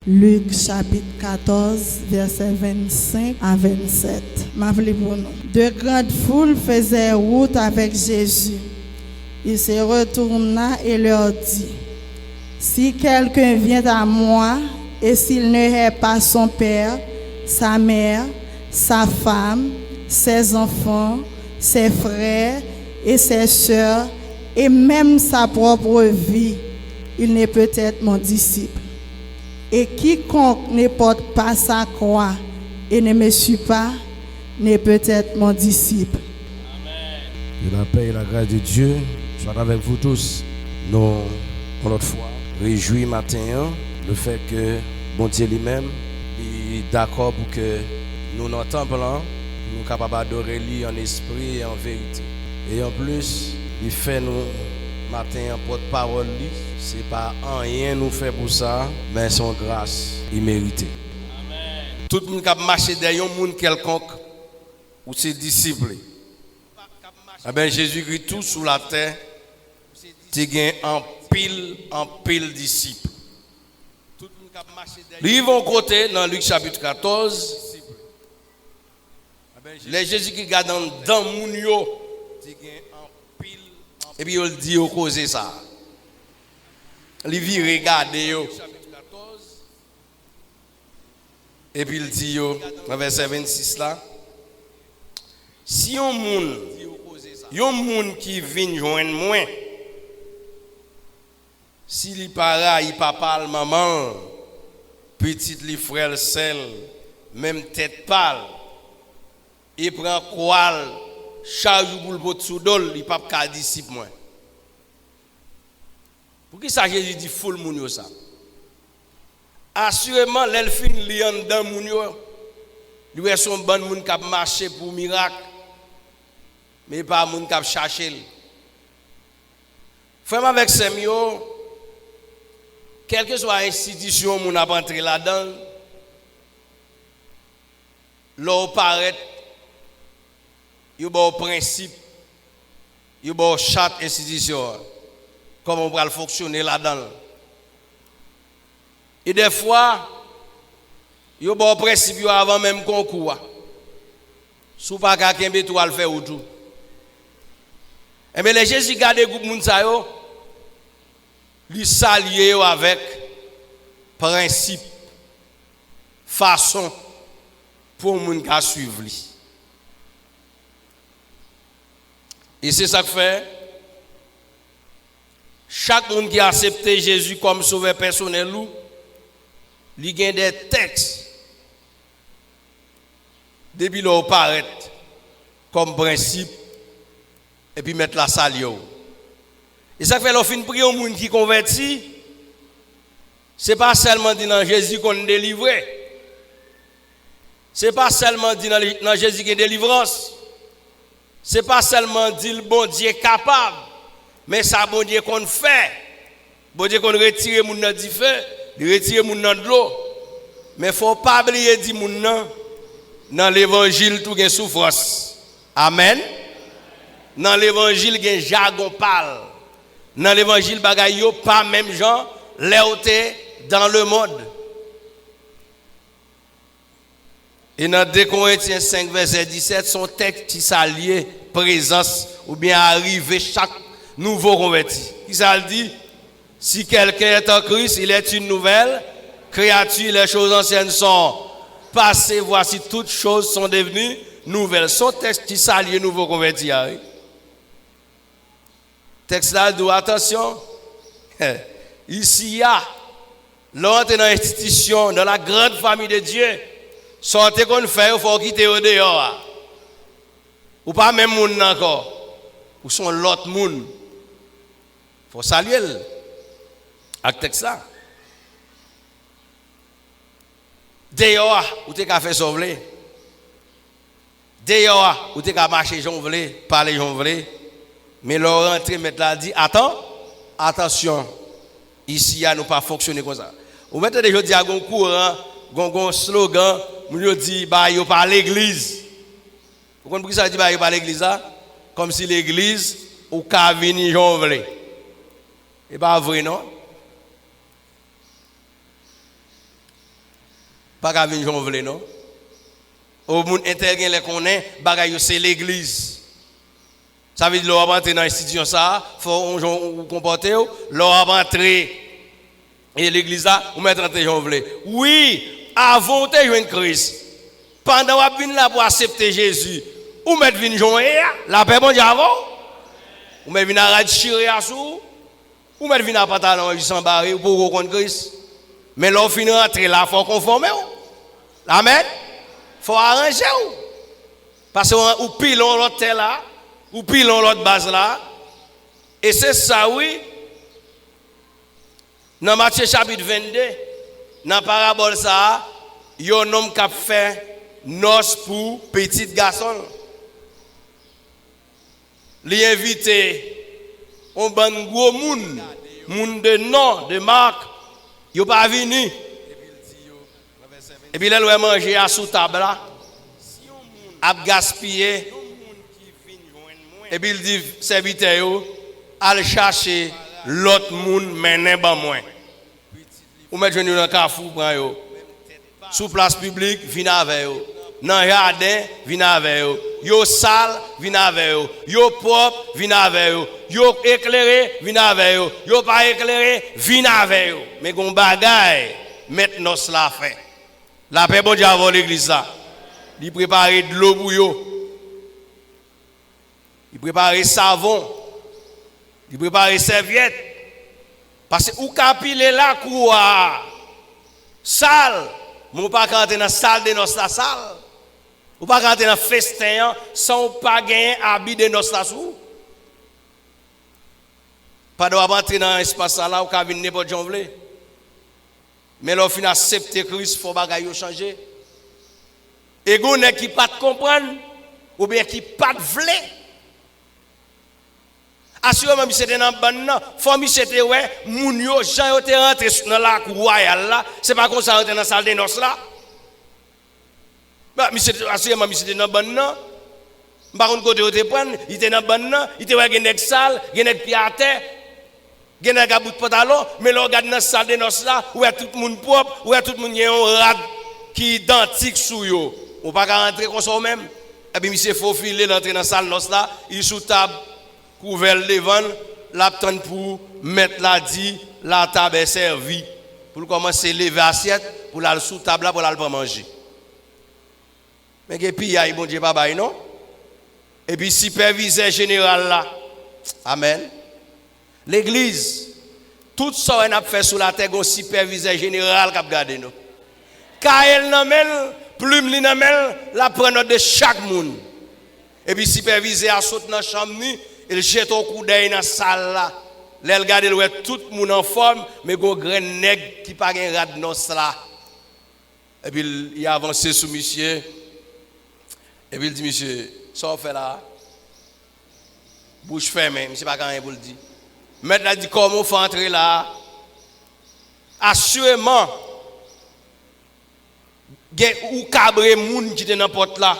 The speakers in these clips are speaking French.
Luc chapitre 14, versets 25 à 27. M'appelez pour nous. De grandes foules faisaient route avec Jésus. Il se retourna et leur dit, si quelqu'un vient à moi et s'il ne hait pas son père, sa mère, sa femme, ses enfants, ses frères et ses sœurs, et même sa propre vie, il ne peut être mon disciple. Et quiconque ne porte pas sa croix et ne me suit pas, ne peut être mon disciple. Amen. Que la paix et la grâce de Dieu soient avec vous tous. Nous, pour notre foi, réjouis matin le fait que bon Dieu lui-même est d'accord pour que nous, dans le temple, nous sommes capables d'adorer lui en esprit et en vérité. Et en plus, il fait nous matin en porte-parole. Ce n'est pas rien nous fait pour ça, mais son grâce imméritée. Amen. Tout le monde qui a marché derrière un monde quelconque ou ses disciples. Eh bien, Jésus-Christ, tout sous la terre, il y a en pile disciples. Ils vont côté dans Luc chapitre 14. Les Jésus-Christ regarde dans mon yo. Et puis il dit au cause ça. Il vit regarder yo. Et puis il dit yo dans verset 26 là. Si un monde qui vient joindre moi, s'il y para, il papa, maman, petite li frère sel, même tête pâle, il prend quoi, charge pour le pot sous dol, il pas ka disciple moi. Pour qui ça Jésus dit full moun yo ça? Assurément l'elfin li en dans moun yo. Lui est son bon moun qui marcher pour miracle. Mais pas moun qui chercher. Frère avec Semio, quelle que soit l'institution moun a entrer là-dedans, l'on paraît yo bon principe, yo bon charte institution, comment on va fonctionner là-dedans. Et des fois, yo bon principe yo avant même concours. Sou pas ka kembe tout al faire ou tout. Et bien les Jésus garde groupe moun sa yo, li saluer avec principe, façon pour moun ka suivre li. Et c'est ça que fait chaque monde qui a accepté Jésus comme sauveur personnel, il y a des textes depuis là paraît comme principe et puis mettre la salle. Et ça fait l'offre prier au monde qui converti, c'est pas seulement dire dans Jésus qu'on est délivré. C'est pas seulement dire dans Jésus qu'il y a délivrance. C'est pas seulement dire le bon Dieu est capable, mais ça bon Dieu qu'on fait. Bon Dieu qu'on retire moun nan di feu, retire moun nan de l'eau. Mais faut pas oublier di moun nan dans l'évangile tout gen souffrance. Amen. Dans l'évangile gen jargon parle. Dans l'évangile bagay yo pas même gens léoté dans le monde. Et dans 2 Corinthiens 5 verset 17 son texte qui s'allie présence ou bien arriver chaque nouveau converti. Qui ça dit si quelqu'un est en Christ, il est une nouvelle créature, les choses anciennes sont passées, voici toutes choses sont devenues nouvelles. Son texte qui s'allie nouveau converti. Texte là dit attention. Ici il y a l'autre dans l'institution, dans la grande famille de Dieu. Sortez qu'on fait, il faut quitter au dehors. Ou pas même moun encore. Ou sont l'autre moun. Il faut saluer avec texte ça. Dehors, ou t'es qu'à faire sauver. Dehors, ou t'es qu'à marcher jonvler, parler jonvler. Mais leur rentrée maintenant dit attention. Ici, à nous pas fonctionner comme ça. Ou maintenant des gens disent à un courant, un slogan, nous dit bah yo pas l'église. Vous comprenez ça dit bah yo pas l'église là? Comme si l'église ou ka venir jonvler. Et pas vrai non? Pas qu'à venir jonvler, non? Au monde intergen les connaît, bagay c'est l'église. Ça veut dire l'on va entrer dans l'institution ça, faut on comporter, l'on va entrer et l'église là, on mettre entrer jonvler. Oui, avant de joindre Christ. Pendant qu'on vient là pour accepter Jésus, ou mettre venir joindre la paix bon Dieu avant. Ou mettre venir à tirer à sous, ou mettre venir à pantalon et s'embarrer pour qu'on Christ. Mais l'on finit rentrer là, faut conformer. Amen. Faut arranger. Parce que ou pilon l'autre terre là, ou pilon l'autre base là. Et c'est ça oui. Dans Matthieu chapitre 22, dans parabole ça, il y a un homme qui a fait noce pour petit garçon. Il a invité un bon gros monde de nom, de marque, il n'est pas venu. Et puis là, il a mangé à sous table là, a gaspillé. Et puis il dit, serviteur, allez chercher l'autre monde, mais n'est pas moins. Ou mettre dans le carrefour, sous place publique, venez avec eux. Dans le jardin, venez avec eux. Yo sale, venez avec eux. Yo propre, venez avec eux. Yo éclairé, venez avec eux. Yo pas éclairé, venez avec eux. Mais qu'on bagaille, maintenant cela fait. La paix bon Dieu avant l'église là. Il prépare de l'eau pour yo. Il prépare savon. Il prépare serviette. Parce que ou capile la cour sale, mon pas rentrer dans la salle de notre salle. Ou pas rentrer dans festin sans pas gagner habit de notre sous. Pas doit rentrer dans l'espace là ou venir n'importe où. Mais là fin accepter Christ faut bagaille changer. Et gon qui pas comprendre ou bien qui pas vle. Assurément, monsieur était dans le ban, faut monsieur était ouais, moun yo, Jean yo te rentré dans la cour royale là, c'est pas comme ça rentré dans la salle de noces là. Bah monsieur assurément monsieur était dans le ban, par contre côté te prendre, il était dans le ban, il était ouais genek sale, genek pied à terre, genek à bout de pantalon, mais là regarde dans la salle de noces là, ouais tout le monde propre, ouais tout le monde y a un rat qui identique sous yo. On pas rentrer comme ça même. Et puis monsieur faut filer l'entrée dans la salle de noces là, il sous table couvert devant, l'attendre pour mettre la dit, la table est servie. Pour commencer à lever l'assiette, pour la sous table pour la pas manger. Mais que puis il bon Dieu pas non? Et puis superviseur général là. Amen. L'église, tout ça on a fait sur la terre, un superviseur général qui a gardé nous. Car elle n'amène, plume li n'amène, la prendre de chaque monde. Et puis superviseur a sauté dans la chambre. Il jette un coup d'œil dans la salle là. Là, il regarde tout le monde en forme, mais il y a un grand nègre qui n'a pas de rad dans là. Et puis il a avancé sur monsieur. Et puis il dit, monsieur, ça on fait là. Bouche fermée, monsieur pas rien pour le dire. Maintenant, il dit, comment on fait entrer là? Assurément, il y a un cabré moun qui est dans la porte là.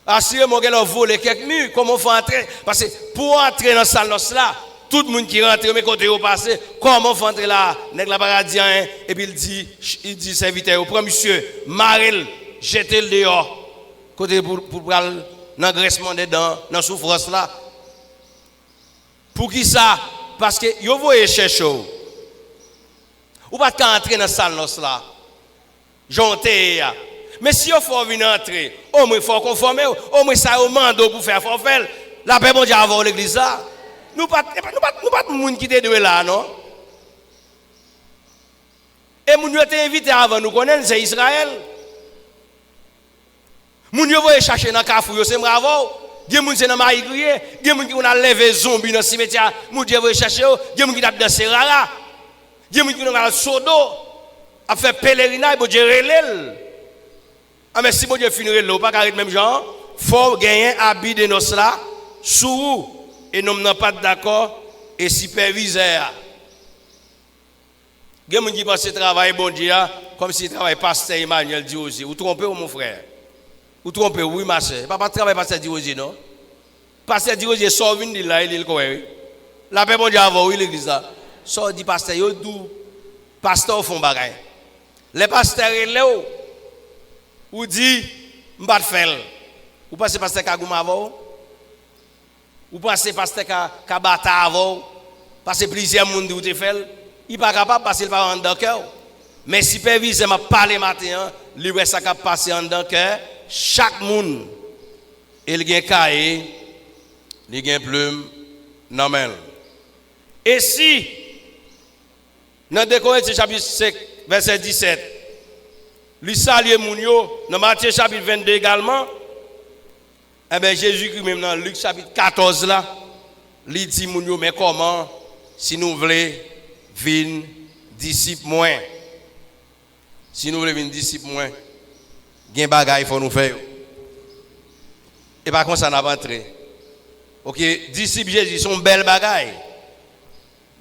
Assurément, il a volé quelques minutes. Comment on fait entrer? Parce que pour entrer dans la salle là, tout le monde qui rentre, mais quand il passe, comment on fait entrer là? Nèg la paradien, et puis il dit serviteur, prends monsieur, marel, jetez-le dehors. Côté pour l'engraissement des dents, dans la souffrance là. Pour qui ça? Parce que vous voyez chercher. Ou pas entrer dans la salle là. Jonté. Mais si vous faut venir entrer, au moins il faut conformer, au moins ça au mando pour faire forfait. La paix bon Dieu avant l'église là. Nous pas de monde qui était là non. Et moun yo été invité avant nous connaître c'est Israël. Moun yo voye chercher dans Carrefour, c'est bravo. Gen moun c'est dans Maïgrier, gen moun qui on a levé zombie dans cimetière, moun Dieu voye chercher, gen moun qui t'a danser rara. Gen moun qui on a sodo, a fait pèlerinage pour Dieu relèl. Ah mais si bon Dieu finirait là, pas carré même genre, faut gagner habit de nos là sous et nous n'avons pas d'accord et superviseur. Gen moun qui pense travail bon Dieu comme si travail pasteur Emmanuel Diozi, ou trompez mon frère. Ou trompez oui ma sœur, pas travail pasteur Diozi non. Pasteur Diozi sort vinn là il est correct. La paix bon Dieu avant oui l'église là. Sort dit pasteur yo dou pasteur font bagaille. Les pasteurs là ou dit m'pas faire. Ou pensez pasteur Kagouma avant? Ou pensez pasteur Kabata avant? Parce que plusieurs monde ou te fait, il pas capable parce qu'il pas en dans cœur. Mais superviseur m'a parlé matin, lui ouais ça cap passer en dans cœur, chaque monde il gagne cahier, il gagne plume, normal. Et si dans 2 Corinthiens chapitre 5 verset 17 lui salue moun yo dans Matthieu chapitre 22 également, eh bien Jésus-Christ même dans Luc chapitre 14 là, lui dit moun yo mais comment si nous voulons venir disciples moins, si nous voulons venir disciples moins, gen bagay faut nous faire. Et par contre ça n'a pas entré. OK, disciples Jésus sont belles bagailles.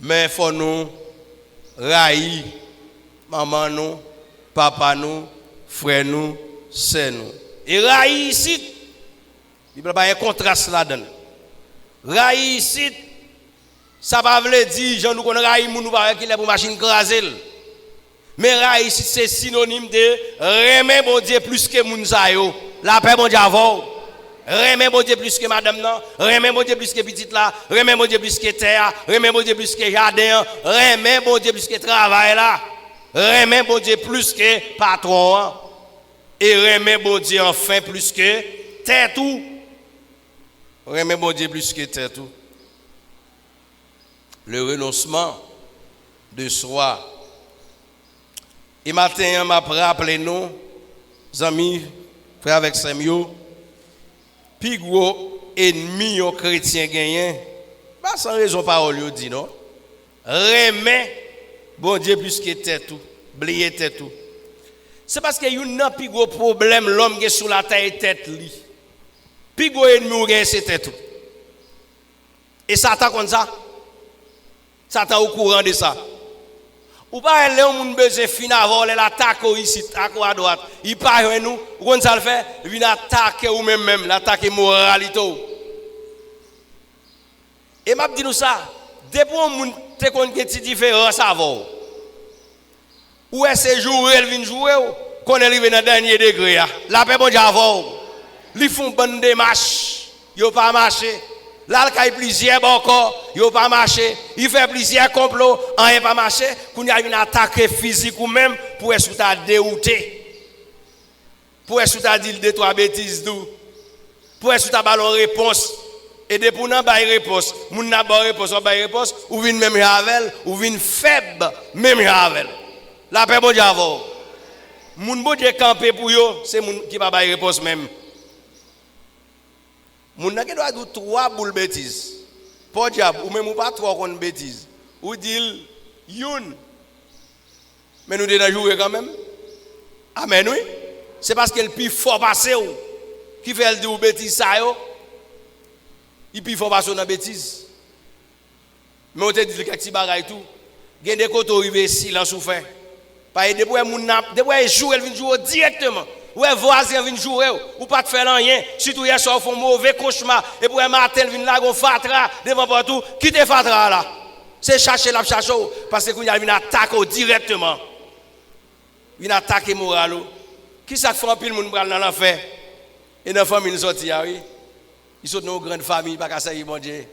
Mais faut nous railler maman nous, papa nous, frère nous, sœur nous. Et railler ici, il n'y a pas un contraste là-dedans. Railler ici, ça va veut dire gens nous connaît railler nous pas qu'il est pour machine craser. Mais railler ici c'est synonyme de remet bon Dieu plus que moun sa yo. La paix bon Dieu avant. Remet bon Dieu plus que madame non, remet bon Dieu plus que petite là, remet bon Dieu plus que terre, remet bon Dieu plus que jardin, remet bon Dieu plus que travail là, remet bon Dieu plus que patron et remet bon Dieu enfin plus que terre tout. Remet bon Dieu plus que terre tout. Le renoncement de soi. Et matin m'a rappelé nous amis frère avec Samuel plus gros ennemi aux chrétiens gagnant pas sans raison parole yo dit non remet bon Dieu plus que tête tout oublier tête tout c'est parce que y a un plus gros problème l'homme qui est sous la terre tête li plus gros ennemi gagne c'est tête tout et Satan comme ça Satan au courant de ça ou pas aller on moun besoin fin avant l'attaque ici à droite il pas nous on ça le fait vient attaquer ou même l'attaquer moralité et m'a dit nous ça depuis on moun te connait une différence avant ou est ce jour elle vient jouer qu'on est arrivé dans dernier degré la paix bon Dieu avant ils font bonne démarche yo pas marcher là il y a plusieurs encore yo pas marché il fait plusieurs complots rien pas marché qu'on y a une attaque physique ou même pour est-ce que t'as dérouté pour est-ce que t'as dit deux trois bêtises d'où pour est-ce que t'as ballon réponse et de pour n'a pas réponse moun n'a pas réponse ou pas réponse ou vinn même avec ou vinn faible même avec la paix bon Dieu avant moun bon Dieu camper pour yo c'est moun qui pas ba réponse même moun n'a qui doit dire trois boules bêtises pas diable ou même ou pas trois qu'on bêtises ou dit youn mais nous devons jouer quand même amen oui c'est parce qu'elle plus fort passer ou qui fait elle dire bêtise ça yo il plus fort passer dans bêtise mais on te dit quelques petits bagages tout gen des côtés arrivé silence ou fait pas de pour moun n'a de pour jouer elle vient jouer directement. Ouais, voisin vient jouer ou pas te faire rien, surtout hier soir font mauvais cauchemar et pour un matin vient là gon fatra devant partout, quitte fatra là. C'est chercher la chercher parce que il y a une attaque directement. Une attaque morale. Qui ça fait un pile monde dans l'enfer et dans famille sorti oui. Ils sont dans une grande famille pas ça bon Dieu.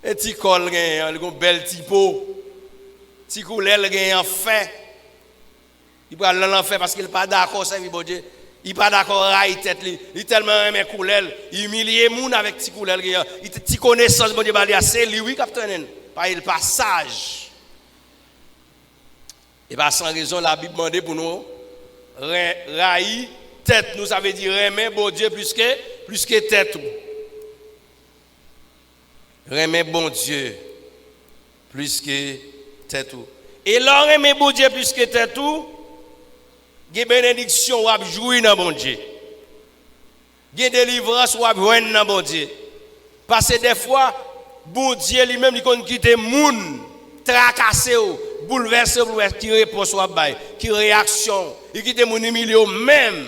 Et petit col gagne, un bel typo. Petit coulel gagne enfin. Il va dans l'enfer parce qu'il n'est pas d'accord, ça, bon Dieu. Il n'est pas d'accord, raille tête. Il tellement aimé coulel. Il humilie moun avec petit coulel. Il a une connaissance, bon Dieu, c'est lui, oui, capitaine. Par le passage. Et pas sans raison, la Bible demande pour nous, raille tête, nous, ça veut dire aimer, bon Dieu, plus que tête. Aimer, bon Dieu, plus que tête. Et l'on aimer, bon Dieu, plus que tête. Il y a bénédiction ou jouir dans bon Dieu. Il y a délivrance ou joindre dans bon Dieu. Parce que des fois, bon Dieu lui-même, il compte quitter moun, tracasser ou bouleverser pour qui réponse ou bail, qui réaction, il quitte moun humilié même.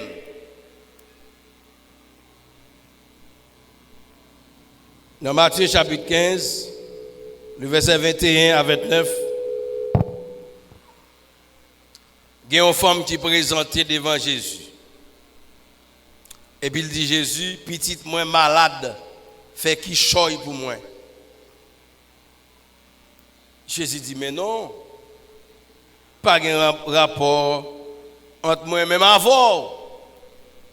Dans Matthieu chapitre 15, le verset 21 à 29. Il y a une femme qui est présentée devant Jésus. Et puis il dit Jésus, petite moi malade, fait qui choye pour moi. Jésus dit mais non, pas de rapport entre moi et même avant.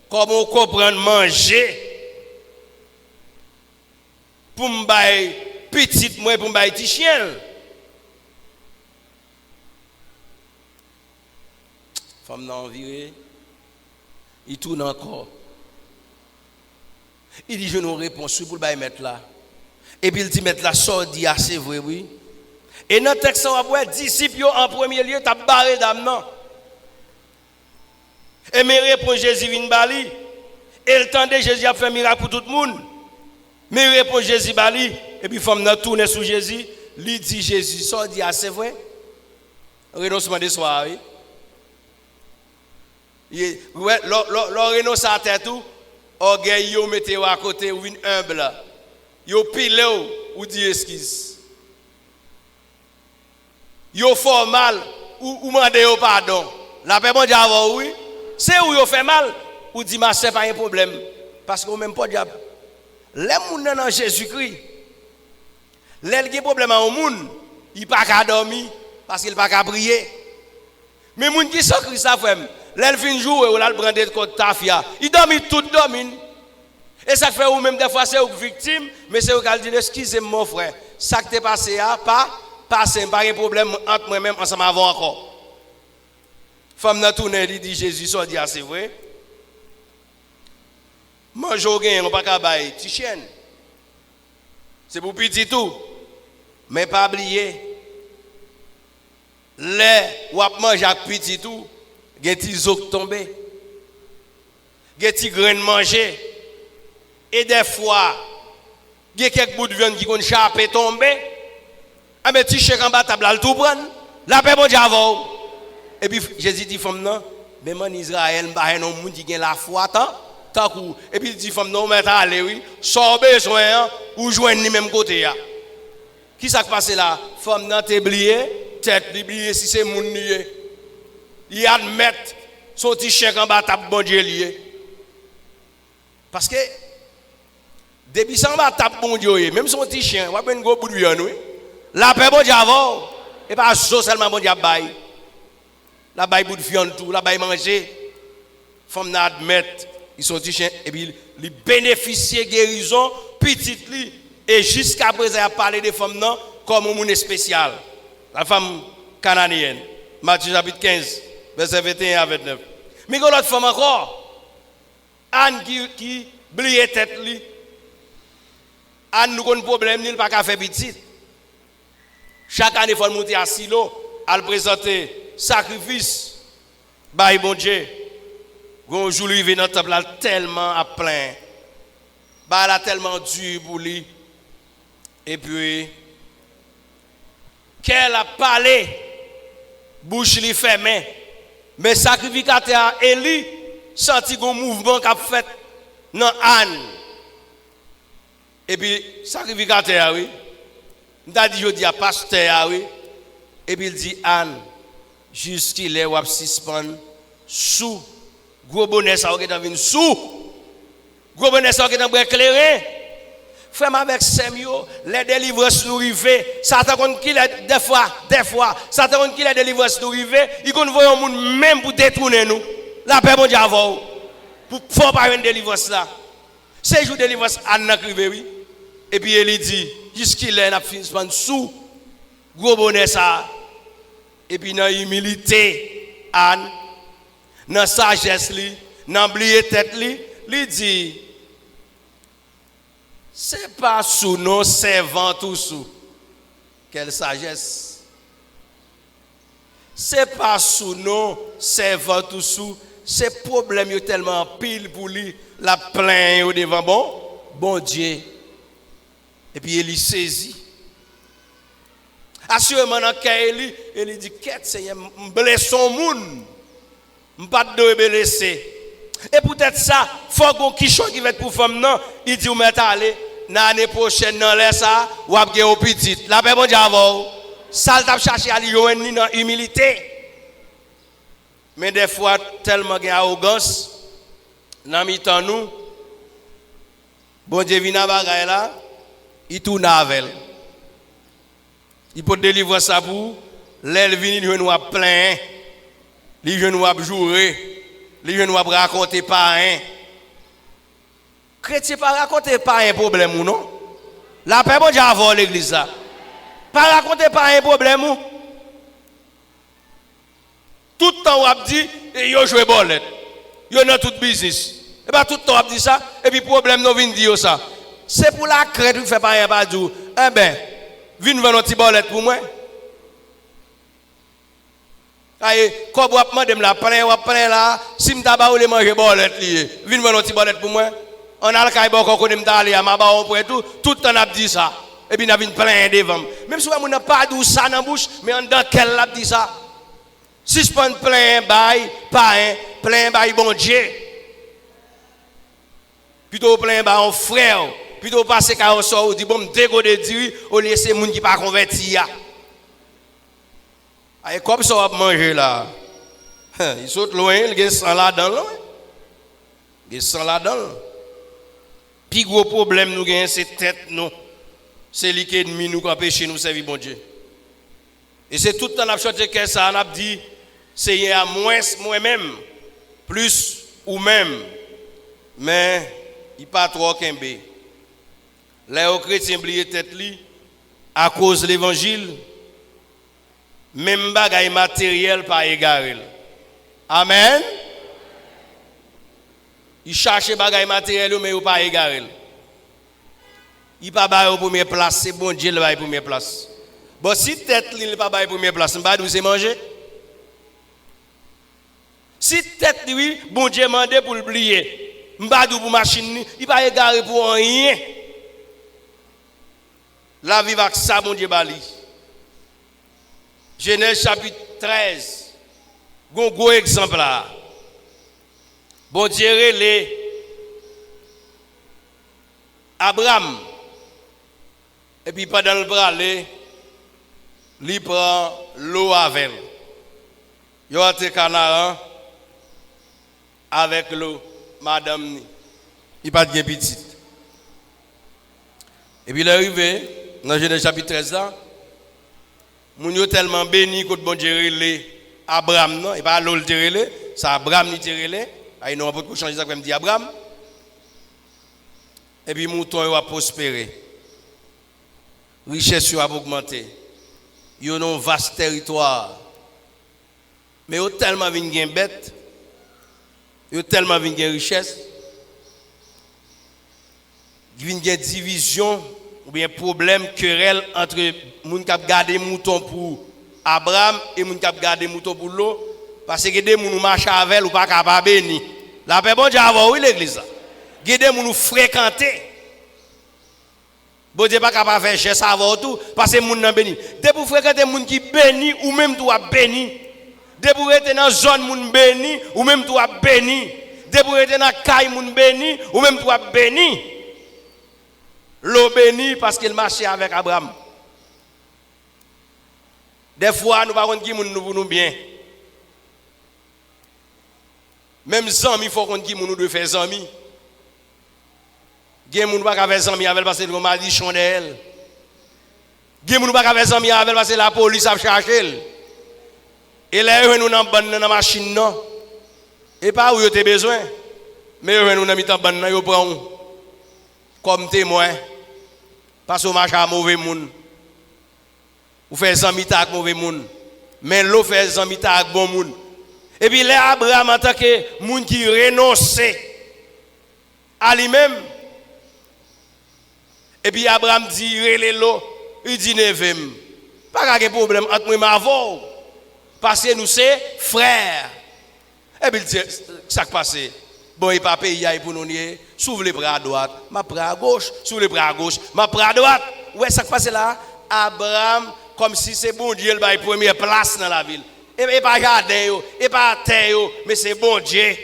Comment on comprend manger pour me bailler petite moi pour me bailler petit chien. Femme n'a envie, il tourne encore. Il dit je n'ai réponse pour le mettre là. Et puis il dit mettre là sort dit assez vrai oui. Et dans le texte on va voir disciples en premier lieu t'as barré d'âme non. Et mais répond Jésus vient bali. Et le temps de Jésus a fait miracle pour tout le monde. Mais répond Jésus bali et puis femme n'a tourné sur Jésus, lui dit Jésus sort dit assez vrai. Renoncement de soir oui. Ouais, le renonce à terre tout, orgueil yo mettez à côté ou une humble. Yo pile ou dit excuse. Yo formal ou mandé au pardon. La paix bon diable oui. C'est où yo fait mal ou dit ma c'est pas un problème parce que même pas diable. Les moun dans Jésus-Christ. Les qui problème au monde, il pas qu'à dormir parce qu'il pas qu'à prier. Mais moun qui sont Christ ça frère. L'elle fin jouer ou là le prendre de côté tafia. Il dormit tout dormit. Et ça fait ou même des fois c'est une victime, mais c'est au dit excusez-moi mon frère. Ça qui t'est passé a pas passé pas un problème entre moi même ensemble avant encore. Femme n'a tourné il dit Jésus ça dit c'est vrai. Mange au gain on pas ka bailler petit chien. C'est pour petit tout. Mais pas oublier les ou a manger avec petit tout. Gen ti zok tomber, gen ti grain manger, et des fois, gen quelques bouts de viande qui kon chapé tomber, ah mais ti chèque en bas table al tout prendre, la paix bon Dieu avant. Et puis Jésus dit femme non, même en Israël, m'pa non moun qui gen la foi tant kou. Et puis il dit femme non, mais aller oui, sans besoin ou joindre ni même côté ya. Qui ça qui passe là? Femme non t'es oublié, tête oublié si c'est moun lié. Il admet son petit chèque en bas table bon Dieu lié. Parce que depuis ça en bas table bon Dieu, même son petit chien, on va ben go bout de viande oui. La paix bon Dieu avant et pas seulement bon Dieu bail. La bail bout de viande tout, la bail manger. Femme n'admet ils sont petit chien et puis il bénéficier guérison petite li et jusqu'à présent il a parlé de femmes non comme un monde spécial. La femme cananéenne. Matthieu chapitre 15 verset 21 à 29. Mais l'autre femme encore, Anne qui blie tête li. Anne nous a un problème, il pas qu'à faire petit. Chaque année, il faut monter à Silo, à présenter sacrifice. Bah, bon Dieu. Quand jour il vient dans le temple, tellement à plein. Bah, elle a tellement dur pour lui. Et puis, qu'elle a parlé, bouche li fermée. Mais sacrificateur Élie senti un mouvement qu'a fait dans Anne. Et puis sacrificateur oui. M'ta dit je dis à pasteur oui. Et puis il dit Anne jusqu'il est ou suspend sous gros bonnet ça qui dans vinn sous gros bonnet ça qui dans éclairé. Frère avec Semio, les délivrances nous arrivent. Satan compte qu'il est des fois, Satan compte qu'il est délivrance nous arrivent. Il compte voir un monde même pour détourner nous. La paix bon Dieu avant. Pour faire pas une délivrance là. C'est jour délivrance Anne arrivé oui. Et puis il dit jusqu'il est n'a fini sous gros bonnet ça. Et puis dans humilité Anne dans sagesse li, dans oublier tête li dit c'est pas sous nos servants tout sous. Quelle sagesse. C'est pas sous nos servants tout sous. C'est problème est tellement pile pour lui. La plainte au devant bon Dieu. Et puis il saisit. Assurément dans Kaeli, il dit qu'est Seigneur, blesse son monde. M'pas de blesser. Et peut-être ça, faut qu'on quichon qui va être pour femme non, il dit ou mettre aller l'année prochaine dans l'air ça ou a au petit. La paix bon Dieu avant. Ça t'a chercher à lui joindre dans humilité. Mais des fois, tellement d'arrogance, dans mi-temps nous, bon Dieu vient à bagaille là, il tourne avec elle. Il peut délivrer ça pour l'aile vient il nous plein, il vient nous jouer, il vient nous raconter pas un. Chrétien pas raconter pas un problème ou non? La paix bon Dieu avant l'église ça. Pas raconter pas un problème ou? Tout le temps, on a dit, yo joué bolette. Yo dans tout business. Et bien, tout le temps, on a dit ça. Et puis, problème, nous vient dire ça. C'est pour la crête qui fait pas un badou. Eh bien, viens voir notre bolette pour moi. Aïe, quand vous demandez la plein là, si je t'ai ou les manger bolette, viens voir notre bolette pour moi. On a le cas bon qu'on connaît m'aller à ma baon pour tout le temps, on a dit ça. Et puis, on a vu plein devant. Même si on n'a pas d'où ça dans la bouche, mais on dans quel l'a dit ça. Si je prends plein bail, pas un, plein bail bon Dieu. Plutôt plein bail en frère, plutôt passer quand on sort, on dit bon, dégo de Dieu, on laisse les gens qui ne sont pas convertis. Et comme ça, on va manger là. Il saute loin, il y a 100 là-dedans. Il y a 100 là-dedans. Puis gros problème, nous avons, c'est tête, nous. C'est l'ennemi nous qui empêche nous servir bon Dieu. Et c'est tout le temps que ça, on a dit, c'est à moins moi-même, plus ou même, mais il n'y a pas trop qu'un bé. Les chrétiens oublient tête li à cause de l'évangile, même bagaille matériel pas égaré. Amen. Il cherche bagaille matériel mais il pas égaré. Il pas bailler au première place, c'est bon Dieu le bailler première place. Bon si tête li pas bailler première place, m'pa dou c'est manger. Si tête lui, bon Dieu mandé pour l'oublier. M'badou pour machine, il pas égaré pour rien. La vie avec ça, mon Dieu bali. Genèse chapitre 13. Gros exemple là. Bon Dieu relé Abraham. Et puis pendant le bras il prend l'eau avec. Il a été canard avec l'eau, madame. Il pas de petite. Et puis il est arrivé, dans Genèse chapitre 13 là, moun yo tellement béni que bon Dieu relé Abraham non, et pas l'eau le relé, ça Abraham ni relé, il n'a pas pour changer ça comme dit Abraham. Et puis mouton a prospéré. Richesse a augmenté. Ils ont un vaste territoire. Mais ils ont tellement de bêtes, ils ont tellement de richesse, il y a une division ou bien problème, querelle entre les gens qui ont gardé mouton pour Abraham et les gens qui ont gardé mouton pour l'eau. Parce que des gens qui marchent avec ou pas capable de bénir. La paix bon Dieu avant oui l'église. Il y a des gens qui fréquentent. Bon Dieu pas capable de faire geste avant tout parce que les gens béni. Dès pour fréquenter les gens qui béni ou même toi béni. Dès pour être dans zone moun béni ou même toi béni. Dès pour être dans caille moun béni ou même toi béni. L'eau béni parce qu'il marchait avec Abraham. Des fois nous pas qui moun nous bien. Même amis, il faut qu'on dise nous de faire amis. Gen moun pas faire amis avec parce que le mari chandelle. Gen moun pas faire amis avec parce que la police a cherché. Et là nous dans la machine non. Et pas où tu as besoin. Mais nous dans mitan ban nan yo prend comme témoin. Parce que marche à mauvais monde. Ou fait amis avec mauvais monde. Mais l'eau fait amis avec bon monde. Et puis là, Abraham, en tant que monde qui renonce à lui-même, et puis Abraham dit, il dit, nevem, pas de problème entre moi et ma voix, parce que nous sommes frères. Et puis il dit, ça qui passe, bon, il pas payé pour nous nier, s'ouvre les bras à droite, ma bras à gauche, s'ouvre les bras à gauche, ma bras à droite. Ouais, ça qui passe là, Abraham, comme si c'est bon Dieu, il va première place dans la ville. Et pas jardin, et pas terre, mais c'est bon Dieu.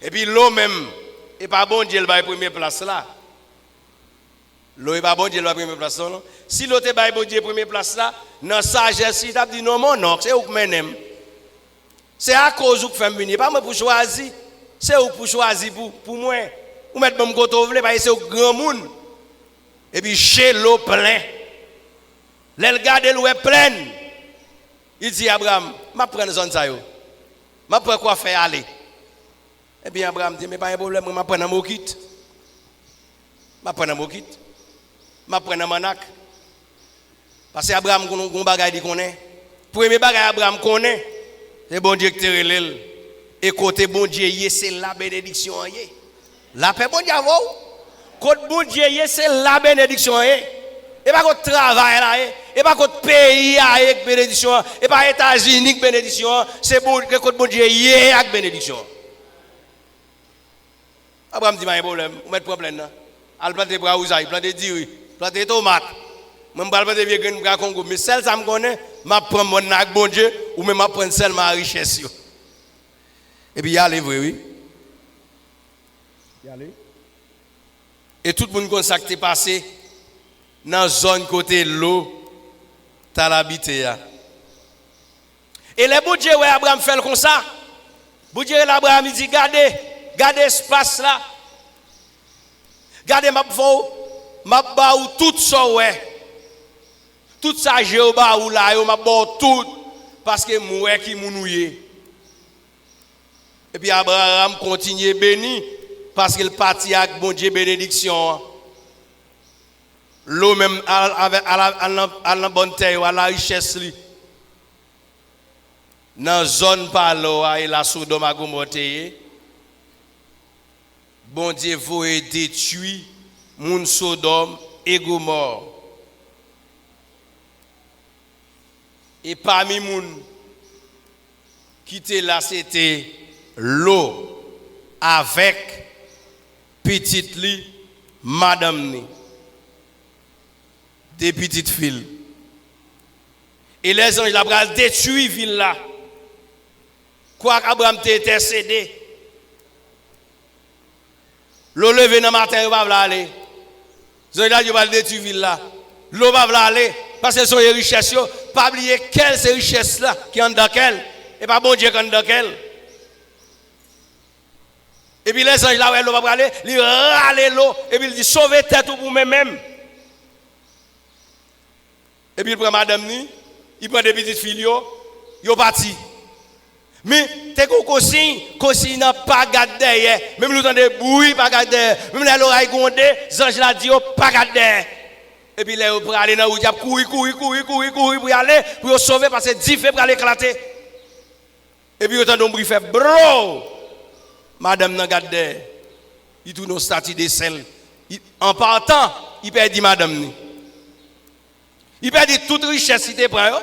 Et puis l'eau même, et pas bon Dieu, il va première place là. L'eau est pas bon Dieu, il va première place là. Si l'eau est pas bon Dieu, première place là, dans sagesse, il a dit non, mon oncle, c'est où que m'aime. C'est à cause où vous faites venir. Pas moi pour choisir. C'est où pour choisir pour moi. Vous mettez mon côté vous voulez, parce que c'est au grand monde. Et puis chez l'eau plein. L'elle garde l'eau pleine. Il dit Abraham, je prends une zone ça yo. Je prends quoi faire aller. Et puis Abraham dit mais pas un problème, je prends un mokit. Je prends un mokit. Je prends un manak. Parce que Abraham gon bagay di connaît. Premier bagay Abraham connaît. C'est bon Dieu qui te relève. Et côté bon Dieu, c'est la bénédiction. La paix bon Dieu avant. Côté bon Dieu, c'est la bénédiction. Et pas qu'on travail là, et pas qu'on pays avec bénédiction, et pas États-Unis avec bénédiction, c'est bon que côté bon Dieu avec bénédiction. Abraham dit, pas de problème, on met problème là. Al planter braousaille, planter diri, planter tomate. Même pas planter vieux grain pour Congo, mais celle ça me connaît, m'a prendre mon avec bon Dieu ou même m'a prendre seulement ma richesse. Et puis y aller vrai oui. Y aller. Et tout le monde comme ça qui est passé dans la zone côté l'eau, tu as l'habité. Et les bon Dieu, Abraham fait comme ça. Bon Dieu, Abraham dit, gardez l'espace là. Gardez ma baou tout ça, ouais. Tout ça, j'ai au baou là, ma baou tout. Parce que moi qui mounouye. Et puis Abraham continue béni. Parce qu'il partit avec bon Dieu bénédiction. L'eau même à la bonne terre, à la richesse. Dans la zone par l'eau, et la Sodome à Gomorrhe, bon Dieu vous détruire mon Sodome et Gomorrhe. Et parmi les qui étaient là, c'était l'eau avec petite li, madame ni. Des petites filles. Et les anges la détruit la ville là. Quoi qu'Abraham t'a intercédé. L'eau levé dans le matin, il va aller. Les anges va détruire la ville là. L'eau va aller. Parce que ce sont les richesses. Pas oublier quelles ces richesses là qui sont dans quelles. Et pas bon Dieu qui est dans quelles. Et puis les anges là, l'eau va aller. Il râle l'eau. Et puis il dit sauvez tête pour vous-même. Et puis il prend madame ni, il prend des petites filles, il est parti. Mais t'es qu'on n'a pas gardé derrière. Même nous entendons des bruits, pas gardé derrière. Même les oreilles gondées, les anges la dit, pas gardé derrière. Et puis là, pour aller dans la route, il a courir pour y aller, pour sauver parce que 10 fait pour aller éclater. Et puis il entend un bruit fait, bro, madame n'a gardé derrière. Il tourne au statut de sel. En partant, il perd madame ni. Il perd toute richesse si tu prends.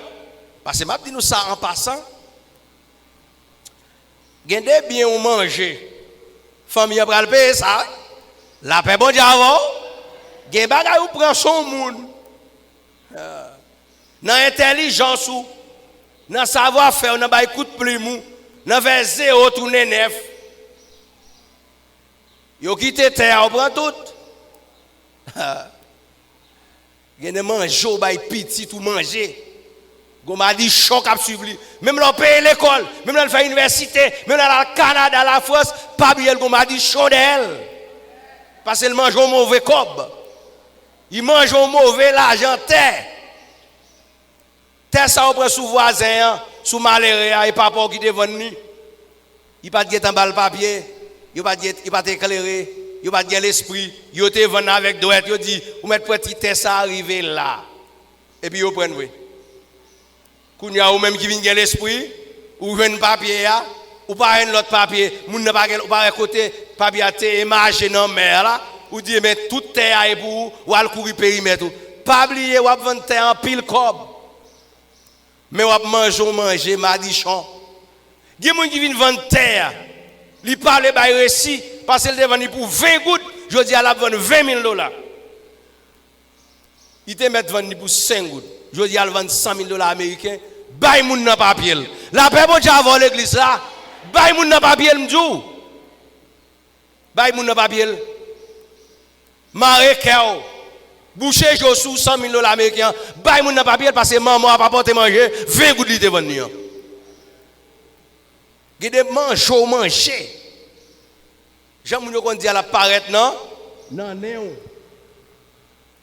Parce que je dis nous ça en passant. Gardez bien ou manger. Famille va le payer ça. La paix bon Dieu avant. Gen bagay ou prend son monde. Dans l'intelligence ou dans savoir-faire, dans ba écoute plus mou, dans vers 0 tourner 9. Yo quitté terre, on prend tout. Gen de manger ou bay petit ou manger. Gon m'a dit choc à suivre. Même là paye l'école, même là fait université, même là le Canada, la France, pas bien gon m'a dit chaud d'elle. Parce qu'il mange au mauvais cob. Il mange au mauvais l'argent terre. Terre ça on prend sous voisin, sous malheureux et papa qui devant ni. Il pas de en balle papier, il pas éclairé, il pas de l'esprit, il te vend avec droite, il dit ou mettre petit terre ça arriver là. Et puis il prend oui. Quand il y a ou même qui vient l'esprit, ou vient papier ou pas un autre papier, moun n'a pas côté papier à te imaginer dans mer là. Ou dit mais toute terre est pour ou al courir périmètre pas oublier ou vendre terre en pile cob mais ou manger madichon gen moun qui vinn vendre terre li parle bay récit parce qu'il vend pour 20 gouttes je dis à la vendre $20,000 il te met vendre pour 5 gouttes je dis à la vendre $100,000 américains bay moun nan papier la paix bon Dieu avant l'église là bay moun nan papier m'dou bay moun nan papier Maré Kéo, boucher Jossou $100,000 américains, bay moun nan papier parce que maman a pas porté manger, 20 gouttes de vendre. Il y a des manger. J'aime qu'on dit à la paraître non? Non, non.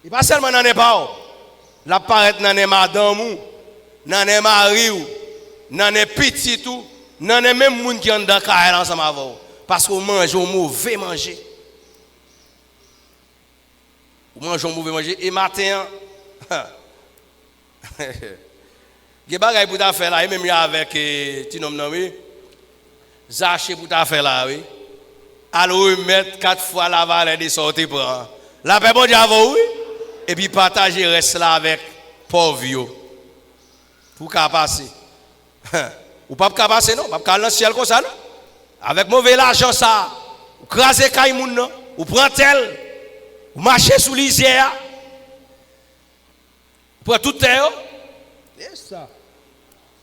Et pas seulement non pas. La paraître non madame ou, non mari ou, non petit tout, non même monde qui en dans carré ensemble avec parce qu'on mange au mauvais manger. On mange au mauvais manger et matin il y a des choses pour faire là, même avec petit nom nommé Zaché pour faire là, oui. Alors remettre 4 fois la valeur des sorties pour la paix bon Dieu oui. Et puis partager reste là avec pauvre pour qu'à passer. Ou pas qu'à passer non, pas qu'à dans le ciel comme ça non. Avec mauvais l'argent ça, ou craser caille moun non, ou prend tel, ou marcher sous lisière. Pour tout terre. C'est ça.